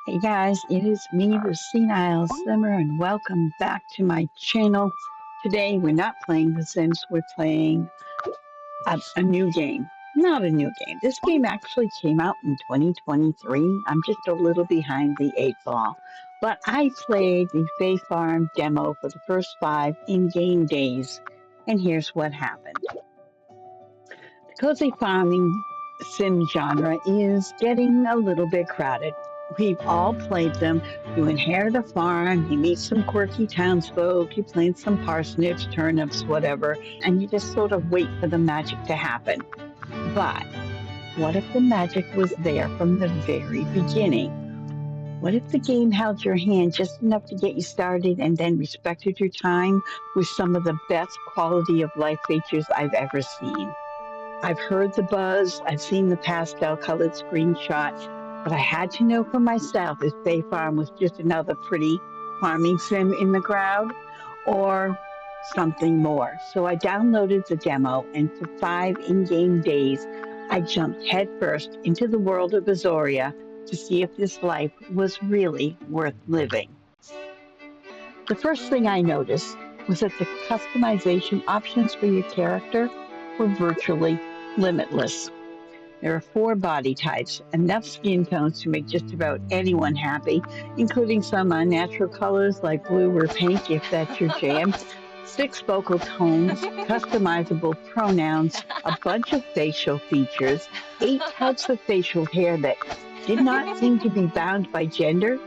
Hey guys, it is me, the Senile Simmer, and welcome back to my channel. Today we're not playing The Sims, we're playing a new game. Not a new game. This game actually came out in 2023. I'm just a little behind the eight ball. But I played the Fae Farm demo for the first 5 in-game days, and here's what happened. The cozy farming sim genre is getting a little bit crowded. We've all played them. You inherit a farm, you meet some quirky townsfolk, you plant some parsnips, turnips, whatever, and you just sort of wait for the magic to happen. But what if the magic was there from the very beginning? What if the game held your hand just enough to get you started and then respected your time with some of the best quality of life features I've ever seen? I've heard the buzz, I've seen the pastel colored screenshots, but I had to know for myself if Fae Farm was just another pretty farming sim in the crowd or something more. So I downloaded the demo, and for 5 in game days, I jumped headfirst into the world of Azoria to see if this life was really worth living. The first thing I noticed was that the customization options for your character were virtually limitless. There are 4 body types, enough skin tones to make just about anyone happy, including some unnatural colors like blue or pink if that's your jam, 6 vocal tones, customizable pronouns, a bunch of facial features, 8 types of facial hair that did not seem to be bound by gender,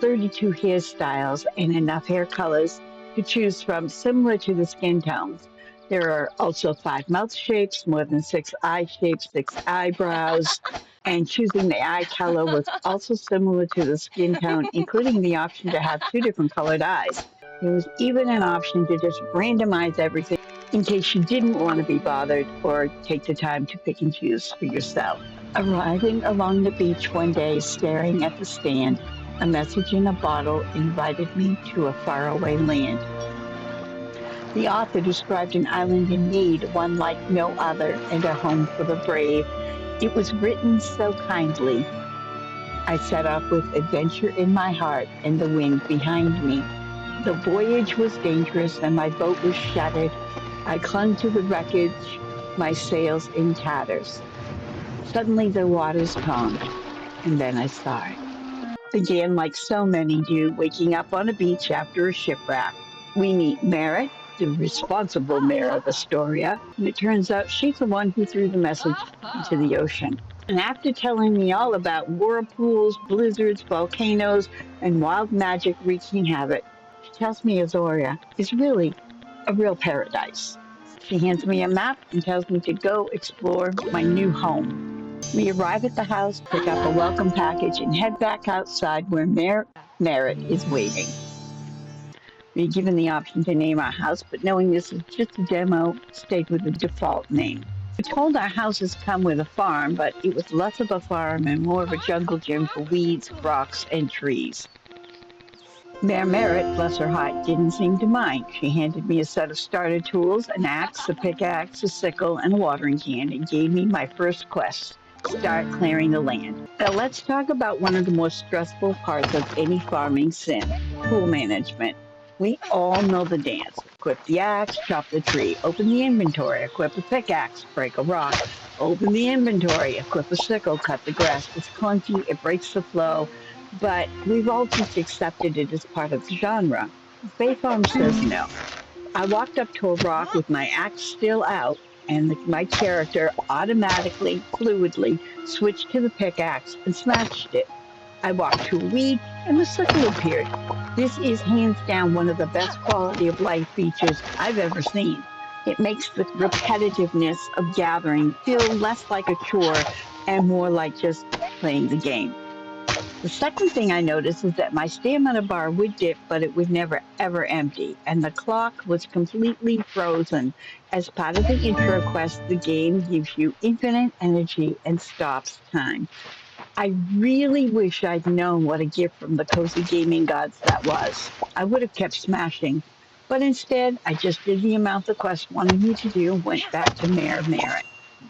32 hairstyles, and enough hair colors to choose from similar to the skin tones. There are also 5 mouth shapes, more than 6 eye shapes, 6 eyebrows, and choosing the eye color was also similar to the skin tone, including the option to have 2 different colored eyes. There was even an option to just randomize everything in case you didn't want to be bothered or take the time to pick and choose for yourself. Arriving along the beach one day, staring at the stand, a message in a bottle invited me to a faraway land. The author described an island in need, one like no other, and a home for the brave. It was written so kindly. I set off with adventure in my heart and the wind behind me. The voyage was dangerous and my boat was shattered. I clung to the wreckage, my sails in tatters. Suddenly the waters calmed, and then I saw it. Began like so many do, waking up on a beach after a shipwreck. We meet Merritt, the responsible mayor of Astoria, and it turns out she's the one who threw the message into the ocean. And after telling me all about whirlpools, blizzards, volcanoes, and wild magic wreaking havoc, she tells me Azoria is really a real paradise. She hands me a map and tells me to go explore my new home. We arrive at the house, pick up a welcome package, and head back outside where Merritt is waiting. We're given the option to name our house, but knowing this is just a demo, stayed with the default name. We're told our houses come with a farm, but it was less of a farm and more of a jungle gym for weeds, rocks, and trees. Mayor Merritt, bless her heart, didn't seem to mind. She handed me a set of starter tools, an axe, a pickaxe, a sickle, and a watering can, and gave me my first quest: start clearing the land. Now let's talk about one of the most stressful parts of any farming sim: tool management. We all know the dance. Equip the axe, chop the tree. Open the inventory, equip a pickaxe, break a rock. Open the inventory, equip a sickle, cut the grass. It's clunky, it breaks the flow, but we've all just accepted it as part of the genre. Fae Farm says no. I walked up to a rock with my axe still out, and my character automatically, fluidly switched to the pickaxe and smashed it. I walked to a weed, and the sickle appeared. This is hands down one of the best quality of life features I've ever seen. It makes the repetitiveness of gathering feel less like a chore and more like just playing the game. The second thing I noticed is that my stamina bar would dip, but it was never ever empty, and the clock was completely frozen. As part of the intro quest, the game gives you infinite energy and stops time. I really wish I'd known what a gift from the cozy gaming gods that was. I would have kept smashing, but instead I just did the amount the quest wanted me to do and went back to Mayor Merritt.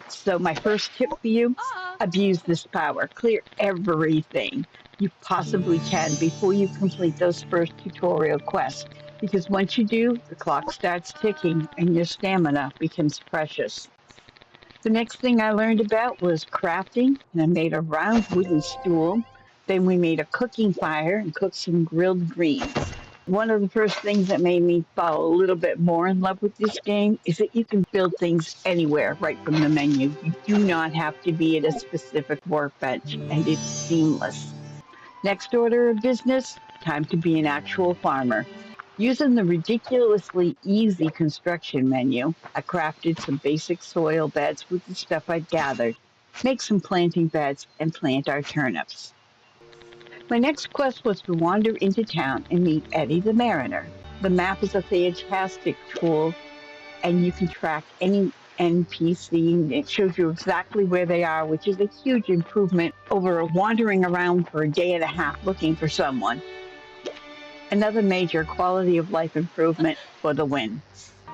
So my first tip for you: abuse this power. Clear everything. you possibly can before you complete those first tutorial quests, because once you do, the clock starts ticking and your stamina becomes precious. The next thing I learned about was crafting, and I made a round wooden stool. Then we made a cooking fire and cooked some grilled greens. One of the first things that made me fall a little bit more in love with this game is that you can build things anywhere right from the menu. You do not have to be at a specific workbench, and it's seamless. Next order of business, time to be an actual farmer. Using the ridiculously easy construction menu, I crafted some basic soil beds with the stuff I'd gathered, make some planting beds, and plant our turnips. My next quest was to wander into town and meet Eddie the Mariner. The map is a fantastic tool, and you can track any NPC, and it shows you exactly where they are, which is a huge improvement over wandering around for a day and a half looking for someone. Another major quality of life improvement for the win.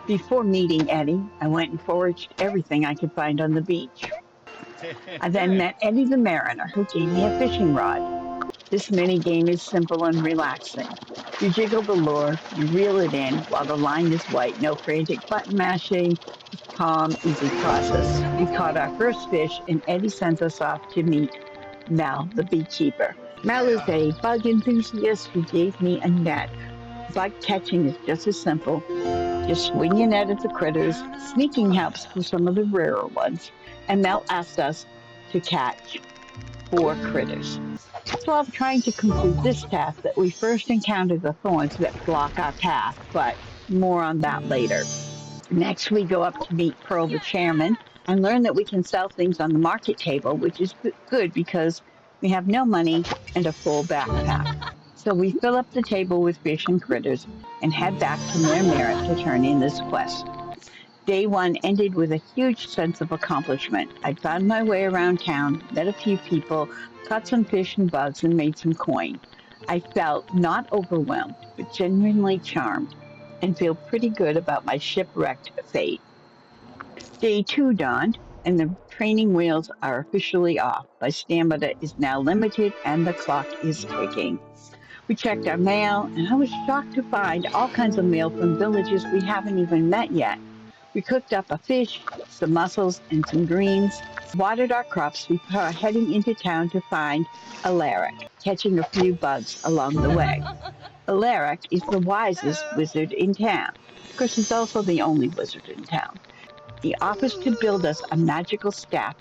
Before meeting Eddie, I went and foraged everything I could find on the beach. I then met Eddie the Mariner, who gave me a fishing rod. This mini game is simple and relaxing. You jiggle the lure, you reel it in while the line is white. No frantic button mashing, just calm, easy process. We caught our first fish, and Eddie sends us off to meet Mel, the beekeeper. Mel is a bug enthusiast who gave me a net. Bug catching is just as simple. Just swing your net at the critters. Sneaking helps for some of the rarer ones. And Mel asked us to catch 4 critters. So I'm trying to complete this task that we first encounter the thorns that block our path, but more on that later. Next, we go up to meet Pearl the chairman and learn that we can sell things on the market table, which is good because we have no money and a full backpack. So we fill up the table with fish and critters and head back to Mare Merritt to turn in this quest. Day one ended with a huge sense of accomplishment. I found my way around town, met a few people, caught some fish and bugs, and made some coin. I felt not overwhelmed, but genuinely charmed, and feel pretty good about my shipwrecked fate. Day two dawned, and the training wheels are officially off. My stamina is now limited, and the clock is ticking. We checked our mail, and I was shocked to find all kinds of mail from villages we haven't even met yet. We cooked up a fish, some mussels, and some greens, watered our crops before heading into town to find Alaric, catching a few bugs along the way. Alaric is the wisest wizard in town. Of course, he's also the only wizard in town. He offers to build us a magical staff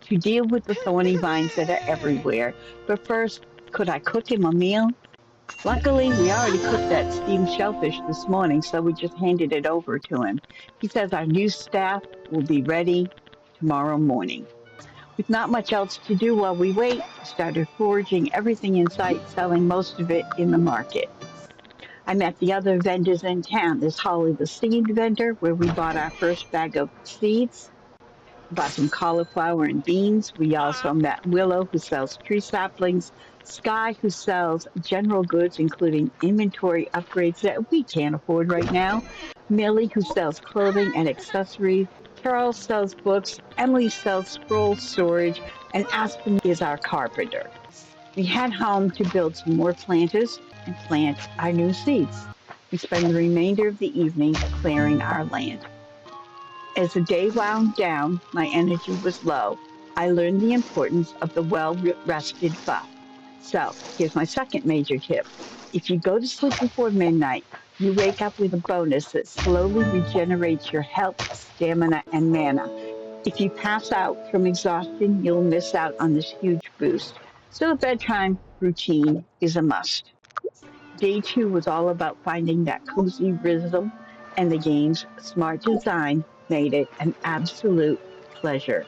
to deal with the thorny vines that are everywhere. But first, could I cook him a meal? Luckily, we already cooked that steamed shellfish this morning, so we just handed it over to him. He says our new staff will be ready tomorrow morning. With not much else to do while we wait, we started foraging everything in sight, selling most of it in the market. I met the other vendors in town. There's Holly the seed vendor, where we bought our first bag of seeds, bought some cauliflower and beans. We also met Willow, who sells tree saplings, Sky, who sells general goods, including inventory upgrades that we can't afford right now, Millie, who sells clothing and accessories, Charles sells books, Emily sells scroll storage, and Aspen is our carpenter. We head home to build some more planters and plant our new seeds. We spend the remainder of the evening clearing our land. As the day wound down, my energy was low. I learned the importance of the well-rested buff. So, here's my second major tip. If you go to sleep before midnight, you wake up with a bonus that slowly regenerates your health, stamina, and mana. If you pass out from exhaustion, you'll miss out on this huge boost. So, a bedtime routine is a must. Day two was all about finding that cozy rhythm, and the game's smart design made it an absolute pleasure.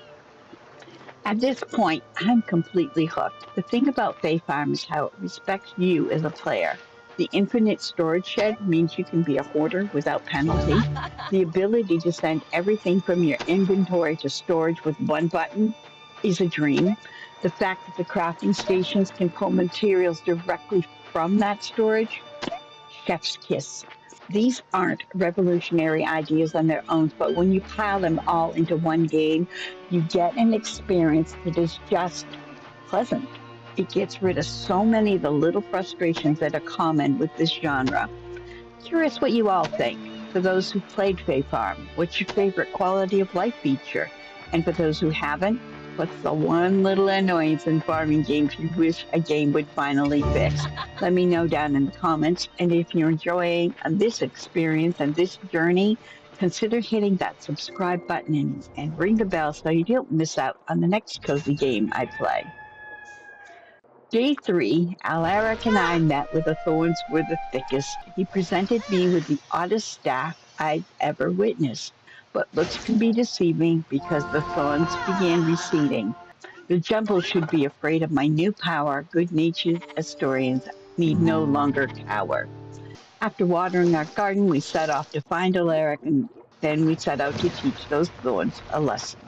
At this point, I'm completely hooked. The thing about Fae Farm is how it respects you as a player. The infinite storage shed means you can be a hoarder without penalty. The ability to send everything from your inventory to storage with one button is a dream. The fact that the crafting stations can pull materials directly from that storage, chef's kiss. These aren't revolutionary ideas on their own, but when you pile them all into one game, you get an experience that is just pleasant. It gets rid of so many of the little frustrations that are common with this genre. Curious what you all think. For those who've played Fae Farm, what's your favorite quality of life feature? And for those who haven't, what's the one little annoyance in farming games you wish a game would finally fix? Let me know down in the comments. And if you're enjoying this experience and this journey, consider hitting that subscribe button and ring the bell so you don't miss out on the next cozy game I play. Day 3, Alaric and I met where the thorns were the thickest. He presented me with the oddest staff I'd ever witnessed. But looks can be deceiving because the thorns began receding. The jungle should be afraid of my new power. Good-natured Astorians need no longer cower. After watering our garden, we set off to find Alaric, and then we set out to teach those thorns a lesson.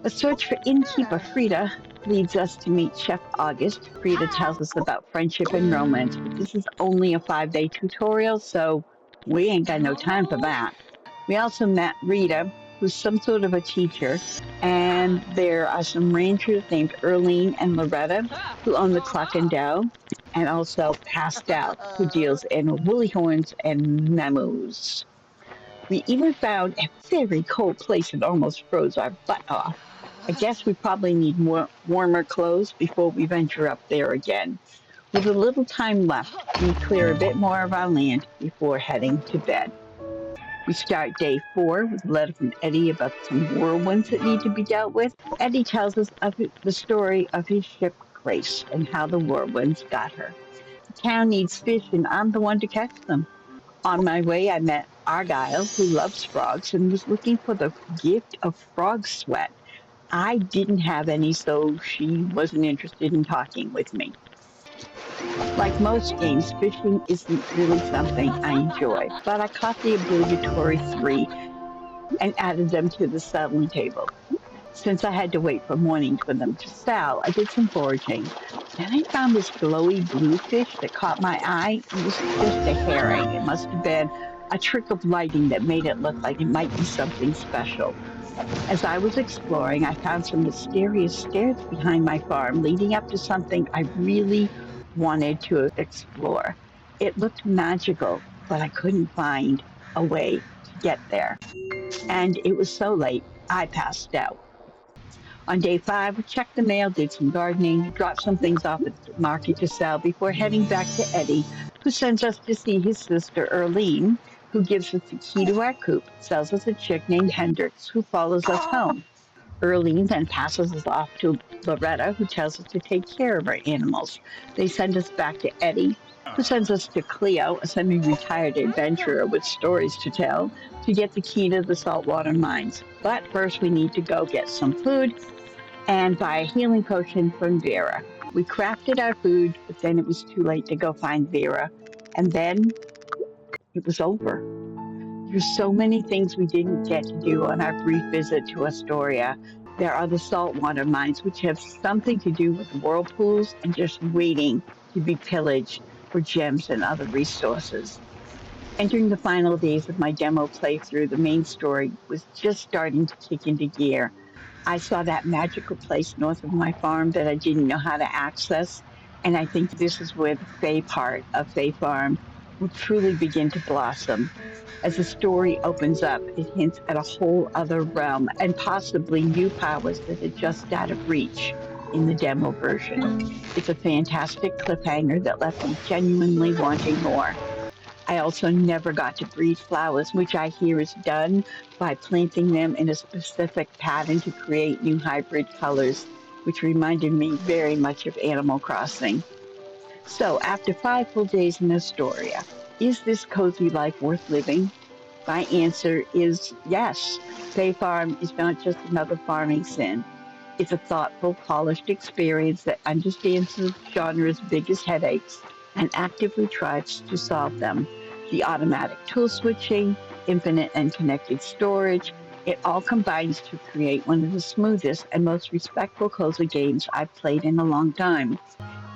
A search for innkeeper Frida leads us to meet Chef August. Frida tells us about friendship and romance, but this is only a 5-day tutorial, so we ain't got no time for that. We also met Rita, who's some sort of a teacher, and there are some rangers named Erlene and Loretta, who own the Cluck and Dow, and also Pascal, who deals in woolly horns and memos. We even found a very cold place and almost froze our butt off. I guess we probably need more warmer clothes before we venture up there again. With a little time left, we clear a bit more of our land before heading to bed. We start day 4 with a letter from Eddie about some whirlwinds that need to be dealt with. Eddie tells us of the story of his ship Grace and how the whirlwinds got her. The town needs fish and I'm the one to catch them. On my way, I met Argyle, who loves frogs and was looking for the gift of frog sweat. I didn't have any, so she wasn't interested in talking with me. Like most games, fishing isn't really something I enjoy, but I caught the obligatory 3 and added them to the selling table. Since I had to wait for morning for them to sell, I did some foraging. Then I found this glowy blue fish that caught my eye. It was just a herring. It must have been a trick of lighting that made it look like it might be something special. As I was exploring, I found some mysterious stairs behind my farm leading up to something I really wanted to explore. It looked magical, but I couldn't find a way to get there. And it was so late, I passed out. On day 5, we checked the mail, did some gardening, dropped some things off at the market to sell before heading back to Eddie, who sends us to see his sister Erlene, who gives us the key to our coop, sells us a chick named Hendrix, who follows us home. Erlene then passes us off to Loretta, who tells us to take care of our animals. They send us back to Eddie, who sends us to Cleo, a semi-retired adventurer with stories to tell, to get the key to the saltwater mines. But first we need to go get some food and buy a healing potion from Vera. We crafted our food, but then it was too late to go find Vera. And then it was over. There's so many things we didn't get to do on our brief visit to Astoria. There are the saltwater mines, which have something to do with whirlpools and just waiting to be pillaged for gems and other resources. Entering the final days of my demo playthrough, the main story was just starting to kick into gear. I saw that magical place north of my farm that I didn't know how to access, and I think this is where the Fae part of Fae Farm will truly begin to blossom. As the story opens up, it hints at a whole other realm and possibly new powers that are just out of reach in the demo version. It's a fantastic cliffhanger that left me genuinely wanting more. I also never got to breed flowers, which I hear is done by planting them in a specific pattern to create new hybrid colors, which reminded me very much of Animal Crossing. So, after 5 full days in Astoria, is this cozy life worth living? My answer is yes. Fae Farm is not just another farming sim. It's a thoughtful, polished experience that understands the genre's biggest headaches and actively tries to solve them. The automatic tool switching, infinite and connected storage, it all combines to create one of the smoothest and most respectful cozy games I've played in a long time.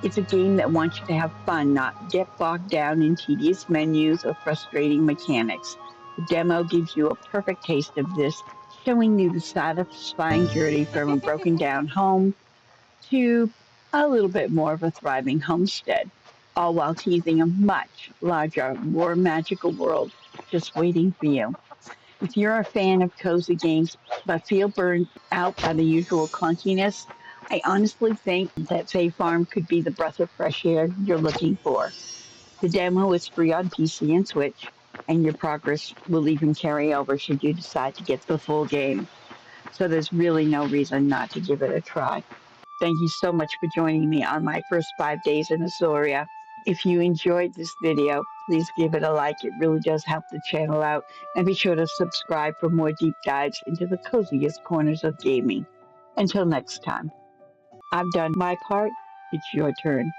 It's a game that wants you to have fun, not get bogged down in tedious menus or frustrating mechanics. The demo gives you a perfect taste of this, showing you the satisfying journey from a broken down home to a little bit more of a thriving homestead, all while teasing a much larger, more magical world just waiting for you. If you're a fan of cozy games but feel burned out by the usual clunkiness, I honestly think that Fae Farm could be the breath of fresh air you're looking for. The demo is free on PC and Switch, and your progress will even carry over should you decide to get the full game. So there's really no reason not to give it a try. Thank you so much for joining me on my first 5 days in Azoria. If you enjoyed this video, please give it a like. It really does help the channel out. And be sure to subscribe for more deep dives into the coziest corners of gaming. Until next time, I've done my part. It's your turn.